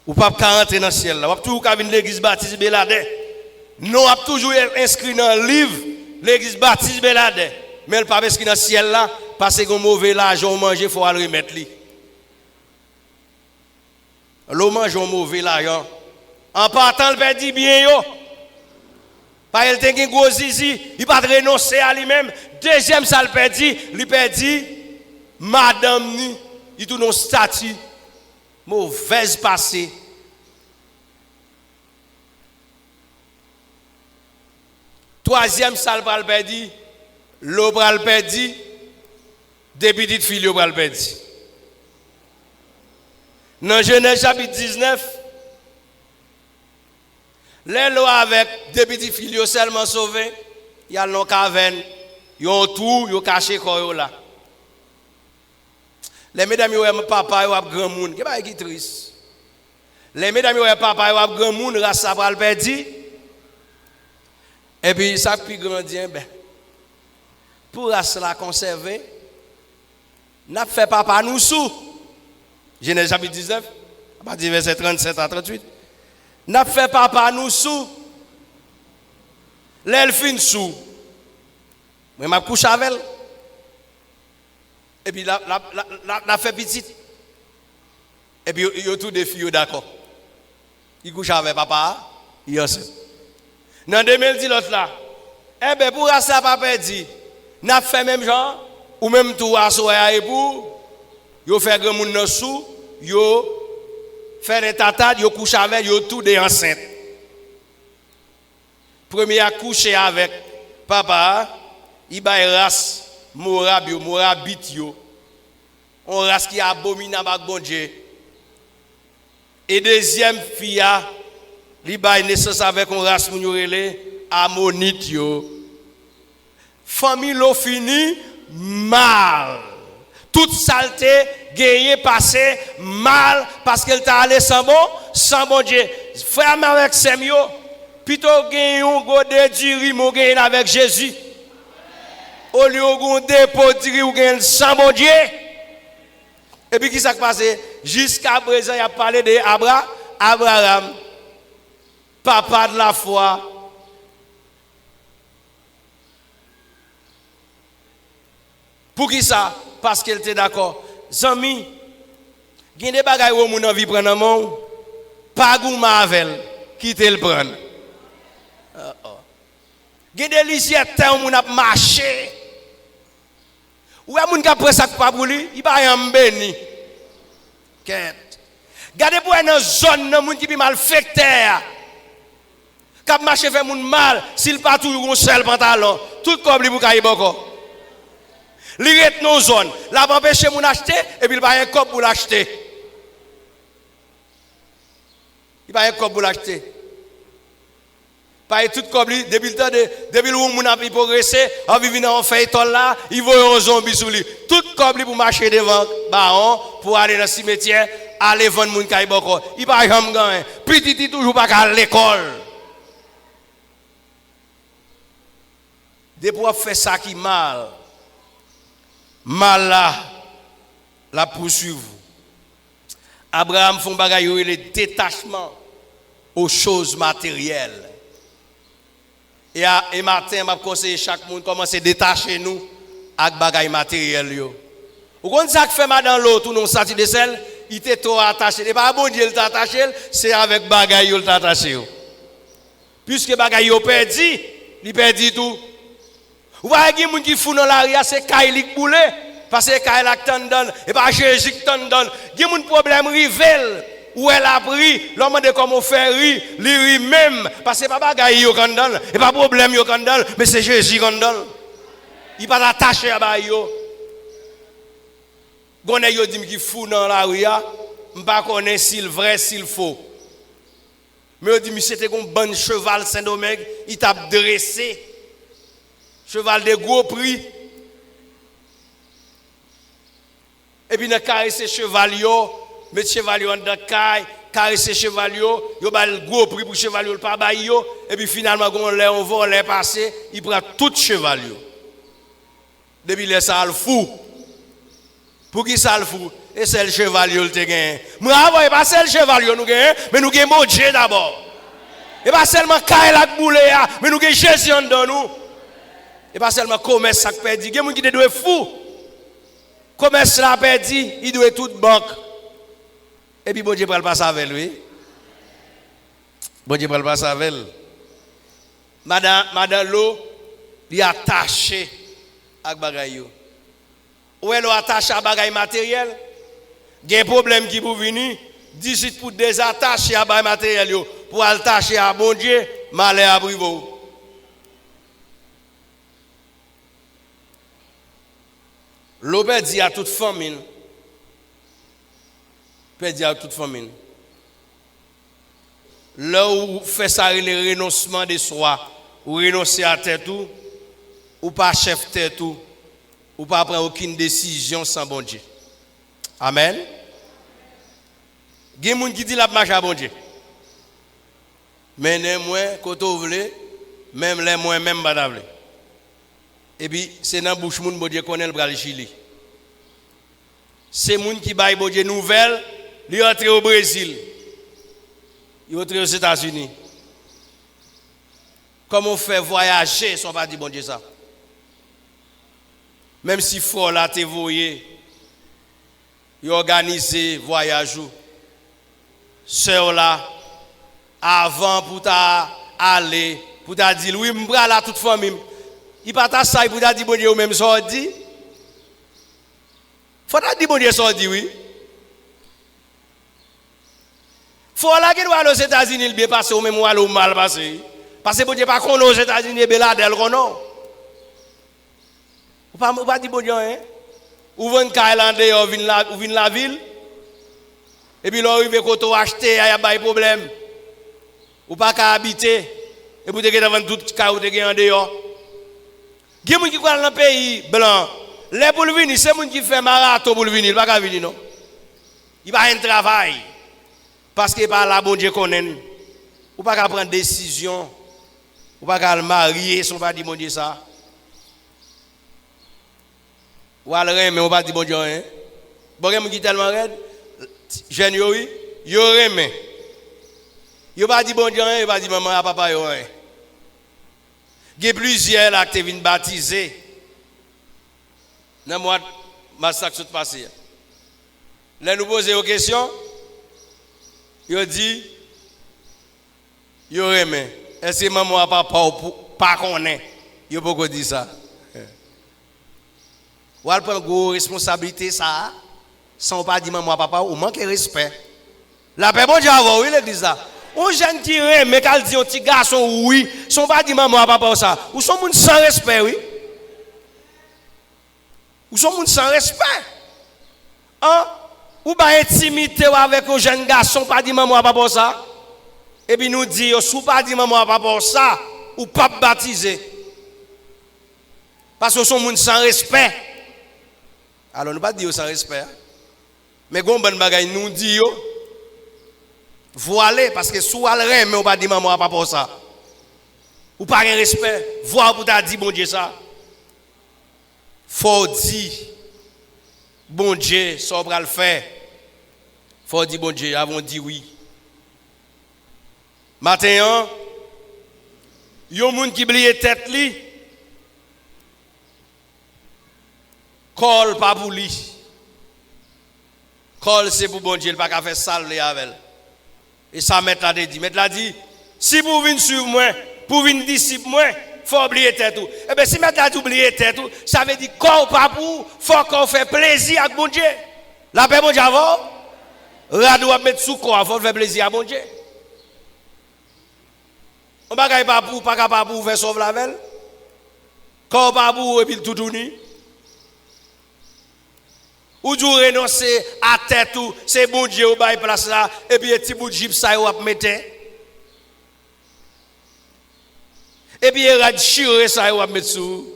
Ou pas qu'à rentrer dans le ciel là, ou pas toujours qu'à venir l'église baptiste Belade. Non, a toujours inscrit dans le livre l'église baptiste Belade. Mais elle pas inscrit dans le ciel là parce que mauvais l'argent manger faut aller remettre lui. L'eau mange mauvais l'argent. En partant le père dit bien yo. Pas elle te gros zizi, il pas renoncer à lui-même. Deuxième ça le père dit, lui père dit madame ni, il tout non statut mauvaise passée. Troisième ça le père dit, l'eau pral perdi, des petites filles pral perdi. Dans Genèse chapitre 19, les lois avec des petites filles seulement sauvées, il y a une caverne, ils ont tout, ils ont caché quoi là. Les mesdames, ils ont papa, ils ont grand monde, qui est triste. Les mesdames, ils ont papa, ils ont grand monde, race ça pral perdi. Et puis ça puis grandir ben. Pour la conserver, n'a fait papa nous sous. Genèse chapitre 19, à partir du verset 37 à 38. N'a fait papa nous sous. L'elfine sous. Moi, je couche avec elle. Et puis, la fait petite. Et puis, il y a tous des filles d'accord. Il couche avec papa, il y a ça. Dans 2010, l'autre là. Eh bien, pour ça, papa dit. N'a fait même genre ou même tout à soya et pour yo fait grand monde dans sous yo fait des tatades yo couche avec yo tout des enceintes premier à coucher avec papa il bail race morabit yo on race qui abominable avec bon Dieu et deuxième fille il bail naissance avec on race moun yo relé ammonite yo famille l'ont fini mal. Toute saleté, gagné, passé mal parce qu'elle t'a allé sans bon Dieu. Frère avec Semio, plutôt gagné un go de diri mon gagné avec Jésus. Au lieu de dépôt diri ou gagné sans bon Dieu. Et puis qui s'est passé? Jusqu'à présent, il a parlé de Abraham, papa de la foi. Pour qui ça? Parce qu'elle était d'accord. Zami, il y a des bagages où mon envie prendre un mot, pas goût mavel, quitter le prendre. Il y a des lisières où mon a marché. Ou a mon qui prend ça pas pour lui, il va y en béni. Gardez pour une zone dans moun qui bi mal facteur. Cap marcher fait moun mal, s'il pas toujours un seul pantalon, tout comme lui pour cailler boko. Li ret non zone, la va empêcher moun acheter et puis il va un cop pour l'acheter. Il va un cop pour l'acheter. Pas tout comme lui depuis le temps depuis le moun a progressé, en vivant en feuilleton là, il voit un zombie sous lui. Tout comme lui pour marcher devant baron pour aller dans le cimetière, aller vendre moun kay boko. Il va jamais gagner. Petit toujours pas à l'école. Depuis faire ça qui mal. Mal là, la poursuivre. Abraham font bagaille le détachement aux choses matérielles. Et matin, m'a conseillé chaque monde commencer à détacher nous avec bagaille matériel yo. Ou quand ça fait madame l'autre non sorti de sel, il était trop attaché. Et pas bon Dieu il t'a attaché, c'est avec bagaille il t'a attaché. Puisque bagay yo perdu, il perdu tout. Ou pas gen moun qui fou dans la ria c'est Kailik boule parce que Kailak tandon et pas Jésus tandon. Gen moun problème rivel où elle a pris l'homme de comment faire ri, li ri même parce que pas bagay yo kandon et pas problème yo kandon mais c'est Jésus kandon. Il pas attaché à ba yo. Gonne yo dit qui fou dans la ria, m'pa connaît s'il vrai s'il faux. Mais yo dit c'était un bon cheval Saint-Domingue, il t'a dressé. Cheval de gros prix. Et puis, dans caresser cheval yo, mettre cheval yo dans caille, caresser cheval yo ba le gros prix pour cheval yo pas bail yo, et puis finalement on va les passer, il prend tout cheval yo. Depuis les ça le fou. Pour qui ça le fou? Et c'est le cheval yo te gagne. Moi avant pas c'est le cheval yo nous gagne, mais nous gagne mon Dieu d'abord. Et pas seulement caille la boule mais nous gagne Jésus dans nous. Et pas seulement commerce ça perdu. Il y a des gens qui doivent fou. Commerce là perdu, il doit tout banque. Et puis bon Dieu prend le passer avec lui. Bon Dieu prend le passer avec lui. Madame l'eau, il est attaché à bagay yo. Ou elle est attaché à bagay matériel. Il y a un problème qui peut venir. D'ici pour désattacher à bagay matériel yo, pour attacher à bon Dieu, malheur à brivo. L'eau dit à toute famine. Dit à toute famine. Là où fait ça le renoncement de soi, ou renoncer à tête tout, ou pas chef tête tout, ou pas prendre aucune décision sans bon Dieu. Amen. Il y a des gens qui disent la marche à bon Dieu. Mais néanmoins, quand vous voulez, même les moins, même pas d'avler. Et puis, c'est dans la bouche moun bon Dieu connaît le bras de Chili. C'est moun qui baille bon Dieu nouvelle, il est entré au Brésil. Il est entré aux États-Unis. Comment faire voyager, son pas dit bon Dieu ça. Même si frère là te voyé, il organisé voyage ou. Sœur là avant pour ta aller, pour ta dire oui, m'bra là toute famille. Il pas ta ça pour ta dire bon Dieu ou même ça dit. Faut ta dire bon Dieu ça dit oui. Faut là qu'il doit aller aux États-Unis le bien passé ou même ou aller mal passé. Parce que bon Dieu pas qu'on aux États-Unis Beladel kono. Ou pas dire bon Dieu hein. Ou vinn Kailande ou vinn la ville. Et puis là arrive quand on acheter, il y a pas de problème. Ou pas qu'à habiter et pour te gagner devant tout cas ou te gagner en dehors. Il y a des gens qui sont dans le pays blanc. Les pour venir, c'est les gens qui font marathon pour venir, pas qu'à venir non. Il va un travail parce que par là bon Dieu connaît. Ou pas qu'à prendre décision. Ou pas qu'à le marier, son pas dit bon Dieu ça. Ou à le mais on pas dit bon Dieu hein. Bon gens qui tellement raide. Jeune yo oui, yo remet. Yo pas dit bon Dieu, yo pas dit maman à papa yo. Il y a plusieurs là qui viennent baptiser. Dans mois massacre tout passé. Là nous poser une question. Yo dit yo remet. Est-ce que maman à papa pas connaît? Yo pas dire ça. Ou elle prend une responsabilité ça. Sans pas dire maman papa ou manque de respect. La paix bon Dieu avant oui l'église là. On jeune qui mais qu'elle dit un petit garçon oui, sans pas dire maman papa ça. Ou sont monde sans respect oui. Ou sont monde sans respect. Hein? Ou ba intimité avec un jeune garçon pas dire maman papa ça. Et puis nous dit sous pas dire maman papa ça ou pas baptisé. Parce que sont monde sans respect. Alors nous pas dire sans respect. Mais gon bon bagay nous dit yo voilé parce que sous al mais on pas dire maman papa ça ou pas un respect voir pour ta dire bon Dieu ça faut dire bon Dieu ça va le faire faut dire bon Dieu avant dit oui matin yo moun qui oublié tête li col pas pour lui. Col c'est pour bon Dieu, il pas qu'à faire sale avec. Et ça mettre là dit, Si vous venez suivre moi, pour venir disciple moi, faut oublier tête tout. Eh bien si maintenant tu oublier tête tout, ça veut dire qu'on pas pour, faut qu'on fait plaisir à bon Dieu. La paix mon Dieu avant, là doit mettre sous quoi, faut faire plaisir à bon Dieu. On va pas pour pas pour faire sauver la veille. Quand pas pour et puis tout tourner. Ou du renoncer à tête tout, c'est bon Dieu au bail place là et puis un petit bout de gypse ça ou mettre. Et puis il a chiré ça ou mettre sous.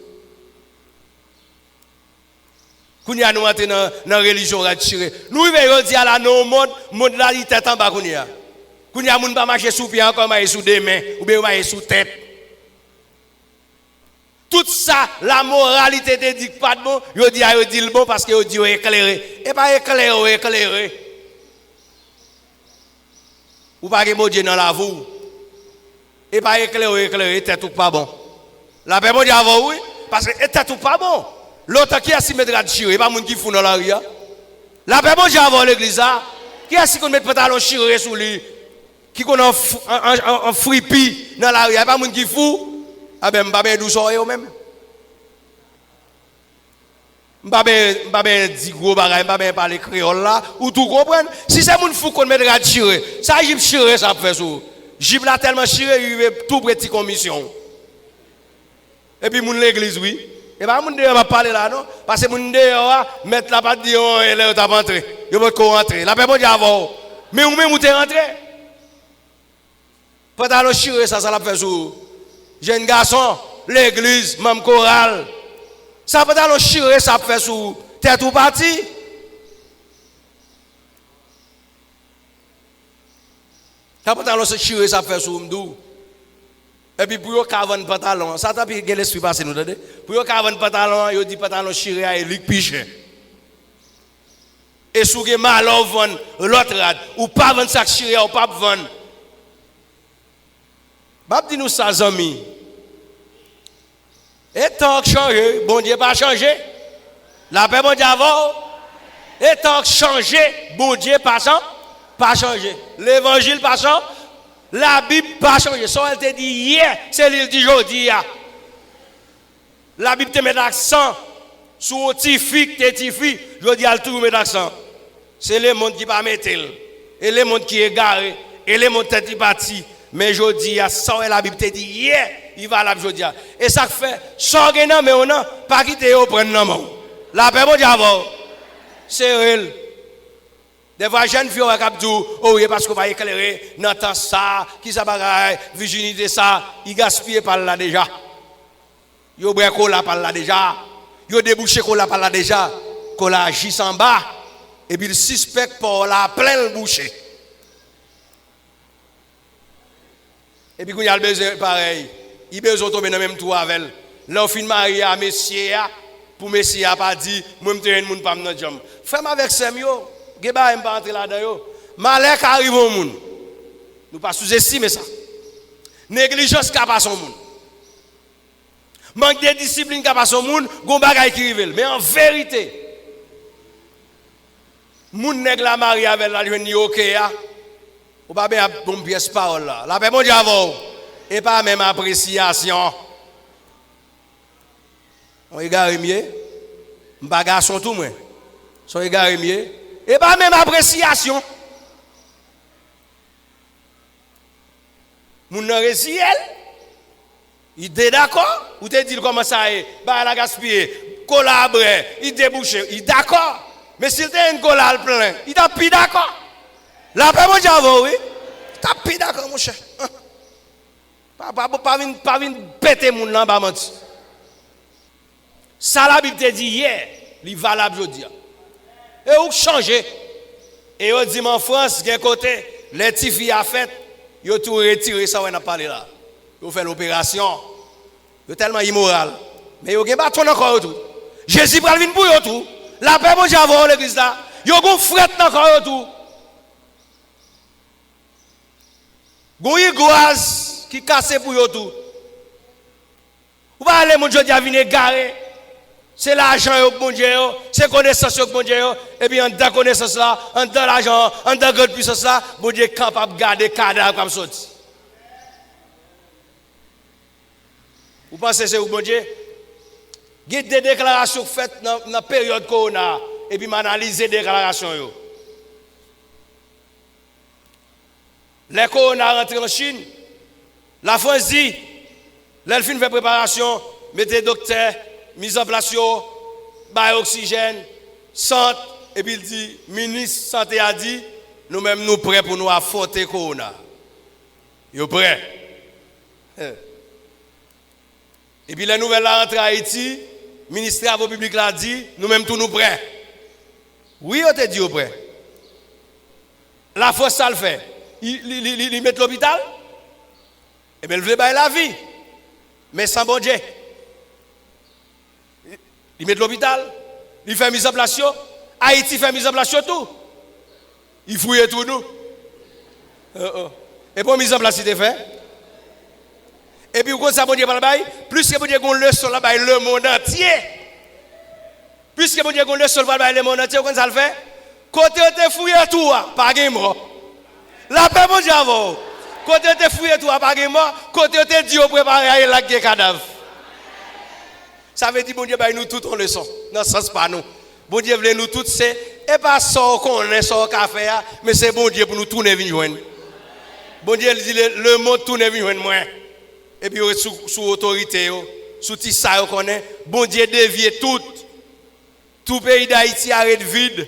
Kounya nous entrer dans la religion a chiré. Nous veillons dire là non monde là il tête en bas kounya. Kounya moun pas marcher sous pied encore marcher sous des mains ou bien marcher sous tête. Tout ça, la moralité te dit pas de bon, yo dit le bon parce que yo dit éclairé. Et pas éclairé. Ou pas que mon Dieu dans la vous. Et pas éclairé, t'es tout pas bon. La paix mon Dieu avant oui, parce que t'es tout pas bon. L'autre qui a si mettre de chiré, pas moun qui fou dans la rue. La paix mon Dieu avant l'église qui a si qu'on met pantalon chiré sous lui, qui qu'on en fripi dans la rue, pas moun qui fou. Ah ben m'pa ben douceur yo même. M'pa ben dit gros bagay, m'pa ben parler créole là ou tout comprendre. Si c'est moun fou qu'on met de tirer, ça j'y tirer ça fait sou. J'y la tellement tirer, il tout petit commission. Et puis moun l'église oui. Et pas moun dehors va parler là non parce que moun dehors mettre la patte dire elle est t'a rentrer. Yo pas ko rentrer. La paix bon Dieu avant. Mais ou même ou t'es rentré. Pantalon tirer ça la fait sou. Jeune garçon, l'église, même chorale. Ça peut aller chirer, ça fait sous tête ou parti. Ça peut aller chirer, ça fait sous m'dou. Et puis pour yon cavane pantalon, ça t'a bien l'esprit passé nous entendez. Pour yon cavane pantalon, yon dit pantalon chirer à Elic Piché. Et sous que malon vendre l'autre rad ou pas vendre sac chirer ou pas vendre. Bab dit nous ça amis. Et tant que changer, bon Dieu pas changer. La paix bon Dieu avant. Et tant que changer, bon Dieu pas changer. L'évangile pas changer. La Bible pas changer. So elle te dit hier, c'est l'île du aujourd'hui. La Bible te met l'accent sur un petit fille, petit fille. Je dis à tout met l'accent. C'est le monde qui pas mettre. Et le monde qui est garé. Et le monde qui est parti. Mais je dis à ça, la Bible te dit hier, il va là je dis. Et ça fait, sans gagner, mais on a pas quitté au prendre non. La paix, bon Dieu, c'est réel. Des fois, jeunes filles, on dit, oh oui, parce qu'on va éclairer, n'entend ça, qui ça bagaille, virginité ça, il gaspille par là déjà. Il boit cola par là déjà. Il débouché cola par là déjà. Cola agit en bas. Et puis il suspecte pour la pleine bouchée. Et puis, quand il y a besoin pareil, il a besoin de tomber dans le même tour avec elle. Là, on finit marié à Messie, pour Messie, a pas dit, moi, je ne suis pas dans le jambe. Fais-moi avec Semio, je ne vais pas entrer là-dedans. Malheur arrive au monde. Nous ne pas sous-estimer ça. Négligence qui passe au monde. Manque de discipline qui passe au monde, gon bagay qui arrive. Mais en vérité, moun nèg la marié avec la jeune OK ya. Ou pas bien bon pièce parole là. La paix mon Dieu avant. Et pas même appréciation. On regarde mieux. M'pa garçon tout moi. So regarde mieux. Et pas même appréciation. Moun nan résiel. Il est d'accord ou te dit comment ça est? Bah la gaspiller, collaborer, il débouche, il d'accord. Mais s'il te une collab plein, il t'a plus d'accord. La paix mon Dieu oui. T'as plus d'accord mon cher. Pas vinn péter moun nan ba menti. Ça la Bible te dit hier, li valable jodi. Et ou changer. Et on dit en France, gen côté, les petits filles a fait, yo tout retiré ça on a parlé là. Yo fait l'opération. Yo tellement immoral. Mais yo gen bâton encore tout. Jésus pral vinn pour yo tout. La paix mon Dieu avant l'église là. Yo gon frette encore tout. Gon igoise qui casse pour yo tout. Ou va aller mon Dieu dia vinn égaré. C'est l'argent yo bon Dieu, c'est connaissance yo bon Dieu et puis en dans connaissance là, en dans l'argent, en dans grande puissance là, bon Dieu capable garder cadavre comme sorti. Vous pensez que c'est où, bon Dieu? Il y a des déclarations faites dans la période corona et puis m'analyser les déclarations. Les corona rentrent en Chine. La France dit, l'elfine fait préparation, mettez docteur, mise en place, bail oxygène, santé, et puis il dit, ministre santé a dit, nous-mêmes nous prêts pour nous affronter corona. Vous êtes prêts? Et puis la nouvelle rentrée à Haïti, le ministre des Travaux publics l'a dit, nous-mêmes tous nous prêts. Oui, on te dit au prêt. La force, ça le fait. Ils mettent l'hôpital. Et bien, ils veulent bailler la vie. Mais sans bon Dieu. Ils mettent l'hôpital. Ils font mise en place. Haïti fait mise en place tout. Ils fouillent tout nous. Et pour mise en place, il est fait. Et puis, quand ça bon Dieu par le bail, plus que bon Dieu a leçon là le monde entier. Plus que bon Dieu a leçon là le monde entier, quand ça le fait, côté te fouillé tout, pas de mort. La paix bon Dieu avant. Côté te fouillé tout, pas de mort. Côté te dit au préparer la cadavre. Ça veut dire bon Dieu nous tout en leçon. Dans ce sens pas nous. Bon Dieu veut nous tous c'est et pas ça qu'on est ça café mais c'est bon Dieu pour nous tourner venir joindre. Bon Dieu dit le monde tourner venir joindre moi. Et puis sous autorité sous tout ça qu'on est bon Dieu dévier tout pays d'Haïti arrête vide.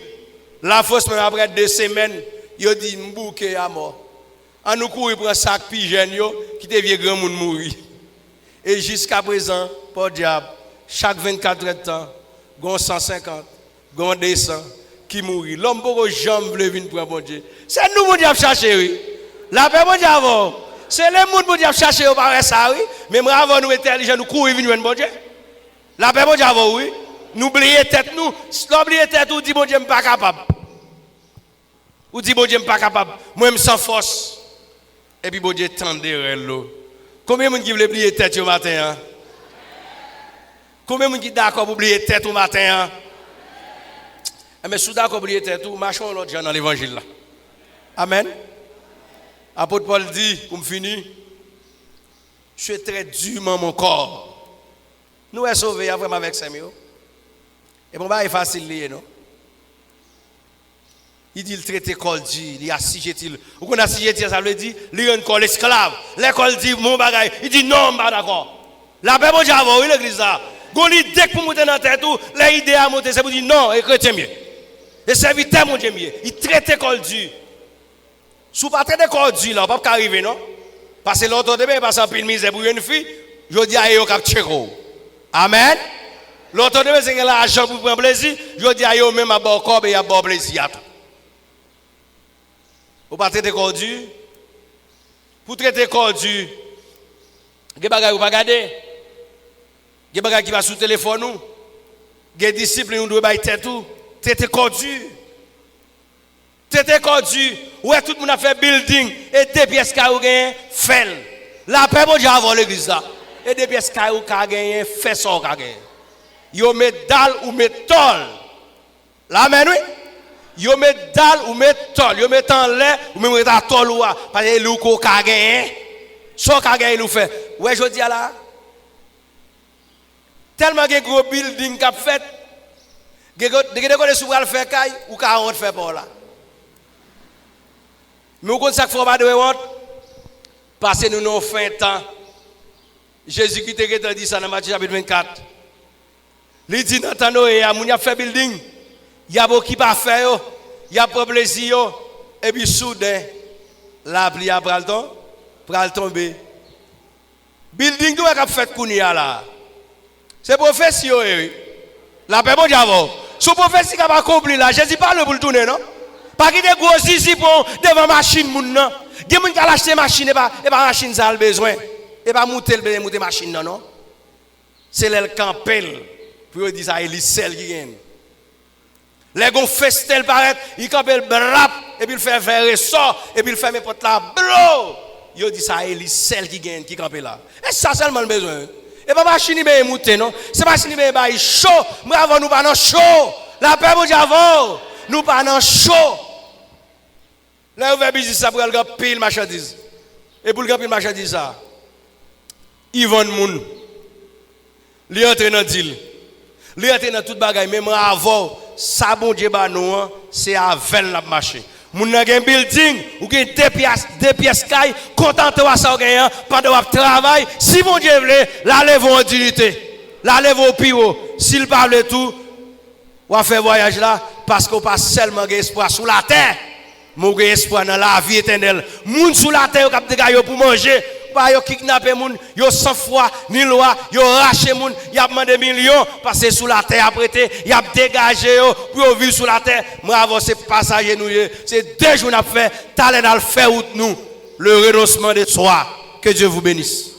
La force même après 2 semaines, il dit m'bouquer à mort. On nous courir pour un sac pigeon qui devient grand monde mourir. Et jusqu'à présent, pas diable, chaque 24 heures de temps, gon 150, gon 200 qui mourit. L'homme pour jamais veut venir pour bon Dieu. C'est nous mon diable chercher oui. La paix mon diable. C'est les gens qui ont cherché au pareil ça, oui. Mais avant nous intelligents, nous courons venir bon Dieu. La paix, bon Dieu, oui. Nous oublions tête, nous. L'oublier tête, ou dit bon Dieu, je ne suis pas capable. Ou dit bon Dieu, je ne suis pas capable. Moi, je suis sans force. Et puis bon Dieu, tendez l'eau. Combien de gens qui veulent oublier tête au matin? Combien de gens qui sont d'accord pour oublier tête au matin? Mais si vous êtes d'accord pour oublier tête, marchons l'autre jour dans l'évangile. Amen. Apôtre Paul dit, pour me finir, je suis très durement mon corps. Nous sommes sauvés vraiment avec Samuel. Et bon, c'est facile, non? Il dit, il traite l'école, il y a assujetti. Ou qu'on a assujetti, ça veut dire, il y a une école esclave. L'école dit, mon bagage. Il dit, non, pas d'accord. La paix, bon Dieu, oui, l'église là. Quand l'idée pour monter dans la tête, l'idée à monter, c'est pour dire, non, et chrétien mieux. Et serviteur, mon Dieu, mieux. Il traite l'école du. Si vous ne traitez l'école du, là, vous ne pouvez pas arriver, non? Parce que l'autre demain, parce que une misère pour une fille, je dis à eux, cap tchèque. Amen. L'autre demain, c'est que l'argent pour prendre plaisir, je dis à eux, même à bon corps et à bon plaisir. Vous ne pouvez pas traiter l'école du. Pour traiter l'école du, il y a des bagages que vous ne pouvez pas garder. Il y a des bagages qui vont sur le téléphone. Il y a des disciples qui doivent être tout. Traiter l'école du. Traiter l'école du. Ouais, tout le monde a fait building. Et 2 pièces qui ont gagné, fait. La paix, bon Dieu, avant l'église là. Et 2 pièces qui ont gagné, fait ça qui ont gagné. Yo met dalle ou met tol. L'amen, oui. Yo met dalle ou met tol. Yo met en l'air ou met en tol ou parce que l'ou ko ka gagné. So ka gagné nous fait. Ouais, je dis là. Tellement que gros building qu'a fait. Des gens sous le faire caille ou 40 fait pour là. Mais vous ça faut pas de honte parce que nous avons fait temps. Jésus qui te dit ça dans Matthieu chapitre 24. Il dit Natano et a fait building. Il y a beaucoup qui pas fait yo, il y a pas plaisir et puis soudain la pluie a pral tomber. Building tout a fait kounia là. C'est prophétie oui. La paix bon diable. Sous prophétie qui a accompli là, Jésus parle pour le tourner non? Pas qu'il y ait des gros zizi pour devant machine moun non. Des moun qui a acheté machine et pas machine ça a besoin. Et pas monter machine non non. C'est le campel. Pour dire ça Elisel qui gagne. Les gon festel paraît, il campel brap et puis il fait faire sort et puis il fait mes portes là blo. Il dit ça Elisel qui gagne qui campel là. Et ça seulement le besoin. Et pas machine ben monter non. C'est machine ben bail chaud. Moi avant nous pas dans chaud. La paix bon Dieu avant. Nous pas dans chaud. Là, ouvert business ça pour le pile marchandise. Et pour le pile marchandise ça, ils vendent moun. Li entre dans deal. Li entre dans toute bagaille même avant ça bon Dieu ba nous c'est avec la marché. Moun nan gen building ou gen deux pièces caille content wa ça gagne pendant wa travail si bon Dieu veut la lève en dignité. La lève au pire s'il parle tout ou faire voyage là parce qu'on pas seulement espoir sur la terre. Mon espoir dans la vie éternelle. Moun sous la terre qui a pour manger, pas yo kidnapper moun, yo sans foi ni loi, yo racher moun, y a demandé millions parce que sous la terre apprêté, y a dégagé yo pour vivre sous la terre. Moi avancer passager nous, c'est 2 jours n'a fait, t'allez dans le faire route nous, le renoncement de soi. Que Dieu vous bénisse.